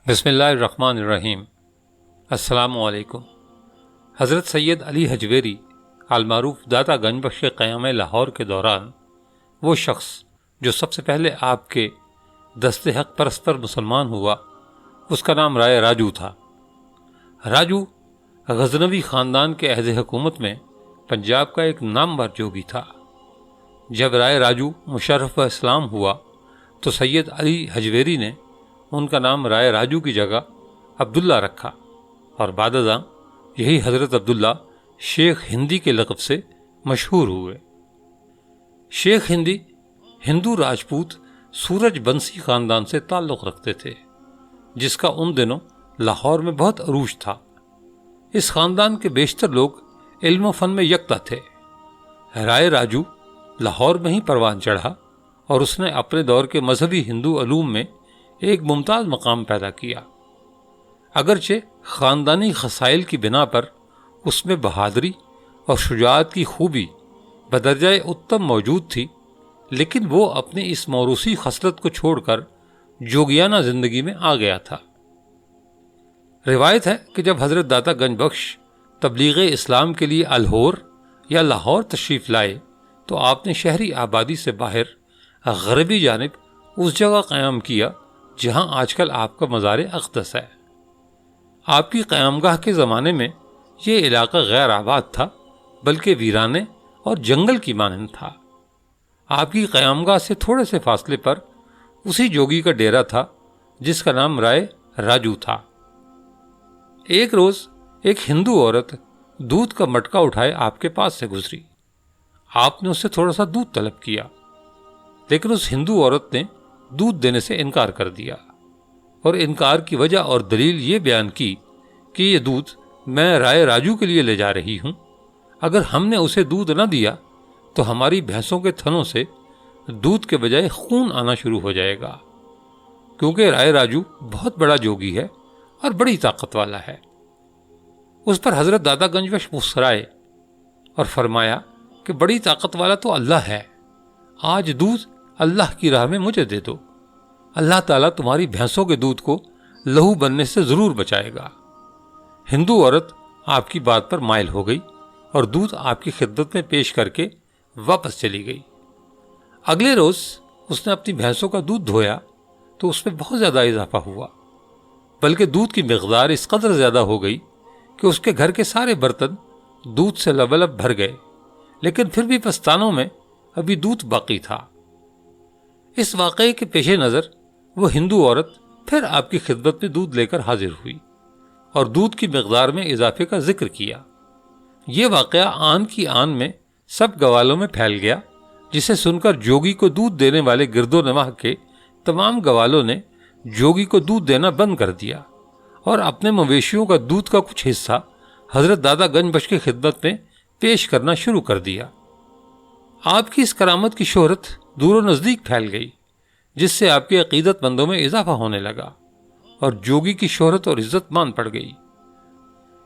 بسم اللہ الرحمن الرحیم۔ السلام علیکم۔ حضرت سید علی حجویری المعروف داتا گنج بخش قیام لاہور کے دوران وہ شخص جو سب سے پہلے آپ کے دست حق پرست پر مسلمان ہوا، اس کا نام رائے راجو تھا۔ راجو غزنوی خاندان کے عہد حکومت میں پنجاب کا ایک نامور جوگی تھا۔ جب رائے راجو مشرف اسلام ہوا تو سید علی حجویری نے ان کا نام رائے راجو کی جگہ عبداللہ رکھا، اور بعد ازاں یہی حضرت عبداللہ شیخ ہندی کے لقب سے مشہور ہوئے۔ شیخ ہندی ہندو راجپوت سورج بنسی خاندان سے تعلق رکھتے تھے، جس کا ان دنوں لاہور میں بہت عروج تھا۔ اس خاندان کے بیشتر لوگ علم و فن میں یکتا تھے۔ رائے راجو لاہور میں ہی پروان چڑھا اور اس نے اپنے دور کے مذہبی ہندو علوم میں ایک ممتاز مقام پیدا کیا۔ اگرچہ خاندانی خصائل کی بنا پر اس میں بہادری اور شجاعت کی خوبی بدرجہ اتم موجود تھی، لیکن وہ اپنی اس موروثی خصلت کو چھوڑ کر جوگیانہ زندگی میں آ گیا تھا۔ روایت ہے کہ جب حضرت داتا گنج بخش تبلیغ اسلام کے لیے الہور یا لاہور تشریف لائے تو آپ نے شہری آبادی سے باہر غربی جانب اس جگہ قیام کیا جہاں آج کل آپ کا مزار اقدس ہے۔ آپ کی قیامگاہ کے زمانے میں یہ علاقہ غیر آباد تھا، بلکہ ویرانے اور جنگل کی مانند تھا۔ آپ کی قیامگاہ سے تھوڑے سے فاصلے پر اسی جوگی کا ڈیرا تھا جس کا نام رائے راجو تھا۔ ایک روز ایک ہندو عورت دودھ کا مٹکا اٹھائے آپ کے پاس سے گزری۔ آپ نے اس سے تھوڑا سا دودھ طلب کیا، لیکن اس ہندو عورت نے دودھ دینے سے انکار کر دیا، اور انکار کی وجہ اور دلیل یہ بیان کی کہ یہ دودھ میں رائے راجو کے لیے لے جا رہی ہوں، اگر ہم نے اسے دودھ نہ دیا تو ہماری بھینسوں کے تھنوں سے دودھ کے بجائے خون آنا شروع ہو جائے گا، کیونکہ رائے راجو بہت بڑا جوگی ہے اور بڑی طاقت والا ہے۔ اس پر حضرت داتا گنج بخش مسکرائے اور فرمایا کہ بڑی طاقت والا تو اللہ ہے، آج دودھ اللہ کی راہ میں مجھے دے دو، اللہ تعالیٰ تمہاری بھینسوں کے دودھ کو لہو بننے سے ضرور بچائے گا۔ ہندو عورت آپ کی بات پر مائل ہو گئی اور دودھ آپ کی خدمت میں پیش کر کے واپس چلی گئی۔ اگلے روز اس نے اپنی بھینسوں کا دودھ دھویا تو اس میں بہت زیادہ اضافہ ہوا، بلکہ دودھ کی مقدار اس قدر زیادہ ہو گئی کہ اس کے گھر کے سارے برتن دودھ سے لبالب بھر گئے، لیکن پھر بھی پستانوں میں ابھی دودھ باقی تھا۔ اس واقعے کے پیش نظر وہ ہندو عورت پھر آپ کی خدمت میں دودھ لے کر حاضر ہوئی اور دودھ کی مقدار میں اضافے کا ذکر کیا۔ یہ واقعہ آن کی آن میں سب گوالوں میں پھیل گیا، جسے سن کر جوگی کو دودھ دینے والے گرد و نواح کے تمام گوالوں نے جوگی کو دودھ دینا بند کر دیا اور اپنے مویشیوں کا دودھ کا کچھ حصہ حضرت داتا گنج بخش کی خدمت میں پیش کرنا شروع کر دیا۔ آپ کی اس کرامت کی شہرت دور و نزدیک پھیل گئی، جس سے آپ کے عقیدت مندوں میں اضافہ ہونے لگا اور جوگی کی شہرت اور عزت مان پڑ گئی۔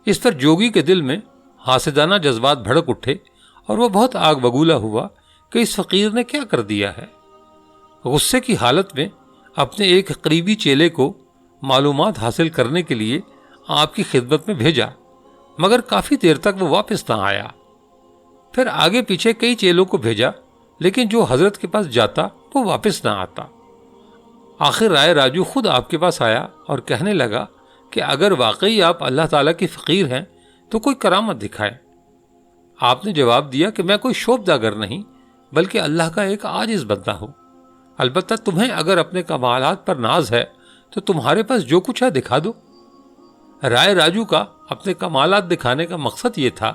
اس پر جوگی کے دل میں حاسدانہ جذبات بھڑک اٹھے اور وہ بہت آگ بگولا ہوا کہ اس فقیر نے کیا کر دیا ہے۔ غصے کی حالت میں اپنے ایک قریبی چیلے کو معلومات حاصل کرنے کے لیے آپ کی خدمت میں بھیجا، مگر کافی دیر تک وہ واپس نہ آیا۔ پھر آگے پیچھے کئی چیلوں کو بھیجا، لیکن جو حضرت کے پاس جاتا وہ واپس نہ آتا۔ آخر رائے راجو خود آپ کے پاس آیا اور کہنے لگا کہ اگر واقعی آپ اللہ تعالیٰ کی فقیر ہیں تو کوئی کرامت دکھائیں۔ آپ نے جواب دیا کہ میں کوئی شوبداگر نہیں، بلکہ اللہ کا ایک عاجز بندہ ہوں۔ البتہ تمہیں اگر اپنے کمالات پر ناز ہے تو تمہارے پاس جو کچھ ہے دکھا دو۔ رائے راجو کا اپنے کمالات دکھانے کا مقصد یہ تھا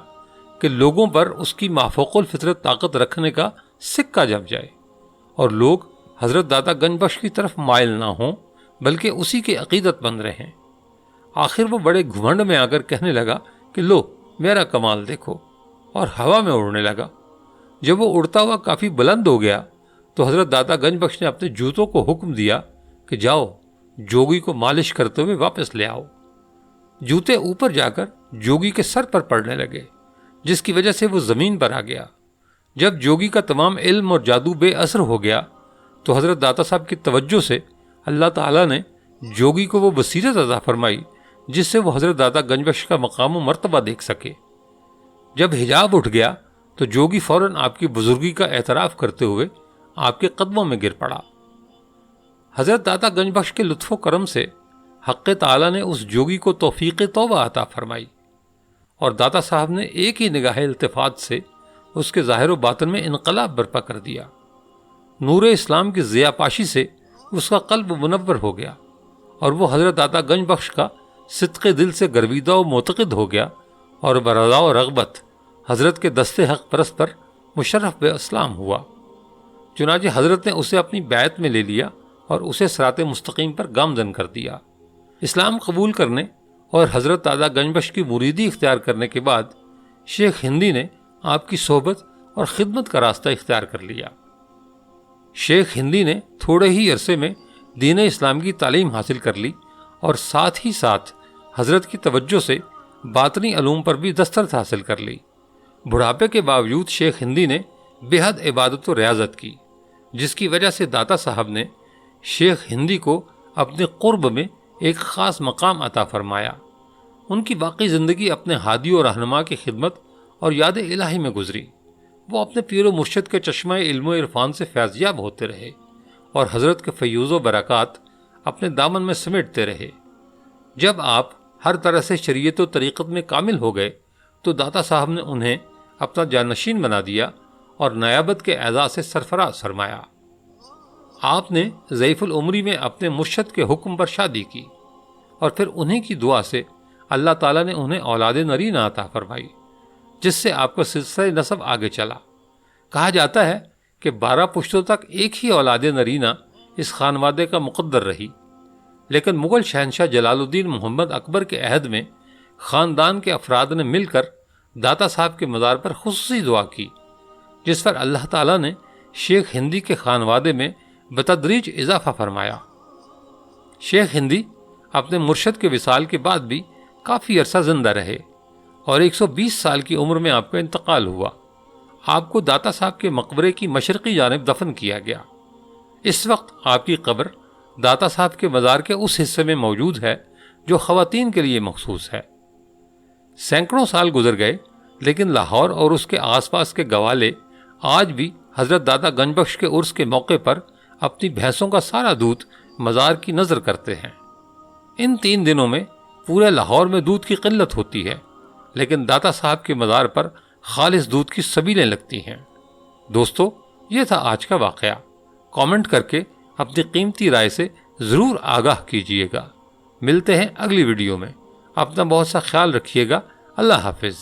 کہ لوگوں پر اس کی مافوق الفطرت طاقت رکھنے کا سکہ جم جائے اور لوگ حضرت داتا گنج بخش کی طرف مائل نہ ہوں، بلکہ اسی کے عقیدت مند رہیں۔ آخر وہ بڑے گھمنڈ میں آ کر کہنے لگا کہ لو میرا کمال دیکھو، اور ہوا میں اڑنے لگا۔ جب وہ اڑتا ہوا کافی بلند ہو گیا تو حضرت داتا گنج بخش نے اپنے جوتوں کو حکم دیا کہ جاؤ جوگی کو مالش کرتے ہوئے واپس لے آؤ۔ جوتے اوپر جا کر جوگی کے سر پر پڑنے لگے، جس کی وجہ سے وہ زمین پر آ گیا۔ جب جوگی کا تمام علم اور جادو بے اثر ہو گیا تو حضرت داتا صاحب کی توجہ سے اللہ تعالیٰ نے جوگی کو وہ بصیرت عطا فرمائی جس سے وہ حضرت داتا گنج بخش کا مقام و مرتبہ دیکھ سکے۔ جب حجاب اٹھ گیا تو جوگی فوراً آپ کی بزرگی کا اعتراف کرتے ہوئے آپ کے قدموں میں گر پڑا۔ حضرت داتا گنج بخش کے لطف و کرم سے حق تعالی نے اس جوگی کو توفیق توبہ عطا فرمائی اور داتا صاحب نے ایک ہی نگاہ التفات سے اس کے ظاہر و باطن میں انقلاب برپا کر دیا۔ نور اسلام کی ضیاء پاشی سے اس کا قلب منور ہو گیا اور وہ حضرت داتا گنج بخش کا صدق دل سے گرویدہ و معتقد ہو گیا اور برضا و رغبت حضرت کے دستے حق پرست پر مشرف بے اسلام ہوا۔ چنانچہ حضرت نے اسے اپنی بیعت میں لے لیا اور اسے صراط مستقیم پر گامزن کر دیا۔ اسلام قبول کرنے اور حضرت داتا گنج بخش کی مریدی اختیار کرنے کے بعد شیخ ہندی نے آپ کی صحبت اور خدمت کا راستہ اختیار کر لیا۔ شیخ ہندی نے تھوڑے ہی عرصے میں دین اسلام کی تعلیم حاصل کر لی اور ساتھ ہی ساتھ حضرت کی توجہ سے باطنی علوم پر بھی دسترس حاصل کر لی۔ بڑھاپے کے باوجود شیخ ہندی نے بے حد عبادت و ریاضت کی، جس کی وجہ سے داتا صاحب نے شیخ ہندی کو اپنے قرب میں ایک خاص مقام عطا فرمایا۔ ان کی باقی زندگی اپنے ہادی و رہنما کی خدمت اور یاد الہی میں گزری۔ وہ اپنے پیر و مرشد کے چشمہ علم و عرفان سے فیضیاب ہوتے رہے اور حضرت کے فیوز و برکات اپنے دامن میں سمیٹتے رہے۔ جب آپ ہر طرح سے شریعت و طریقت میں کامل ہو گئے تو داتا صاحب نے انہیں اپنا جانشین بنا دیا اور نیابت کے اعزاز سے سرفراز فرمایا۔ آپ نے ضعیف العمری میں اپنے مرشد کے حکم پر شادی کی اور پھر انہیں کی دعا سے اللہ تعالیٰ نے انہیں اولاد نرینہ عطا فرمائی، جس سے آپ کا سلسلہ نسب آگے چلا۔ کہا جاتا ہے کہ 12 پشتوں تک ایک ہی اولاد نرینہ اس خانوادے کا مقدر رہی، لیکن مغل شہنشاہ جلال الدین محمد اکبر کے عہد میں خاندان کے افراد نے مل کر داتا صاحب کے مزار پر خصوصی دعا کی، جس پر اللہ تعالیٰ نے شیخ ہندی کے خانوادے میں بتدریج اضافہ فرمایا۔ شیخ ہندی اپنے مرشد کے وصال کے بعد بھی کافی عرصہ زندہ رہے اور 120 سال کی عمر میں آپ کا انتقال ہوا۔ آپ کو داتا صاحب کے مقبرے کی مشرقی جانب دفن کیا گیا۔ اس وقت آپ کی قبر داتا صاحب کے مزار کے اس حصے میں موجود ہے جو خواتین کے لیے مخصوص ہے۔ سینکڑوں سال گزر گئے لیکن لاہور اور اس کے آس پاس کے گوالے آج بھی حضرت داتا گنج بخش کے عرس کے موقع پر اپنی بھینسوں کا سارا دودھ مزار کی نظر کرتے ہیں۔ ان 3 دنوں میں پورے لاہور میں دودھ کی قلت ہوتی ہے، لیکن داتا صاحب کے مزار پر خالص دودھ کی سبیلیں لگتی ہیں۔ دوستو، یہ تھا آج کا واقعہ۔ کامنٹ کر کے اپنی قیمتی رائے سے ضرور آگاہ کیجیے گا۔ ملتے ہیں اگلی ویڈیو میں۔ اپنا بہت سا خیال رکھیے گا۔ اللہ حافظ۔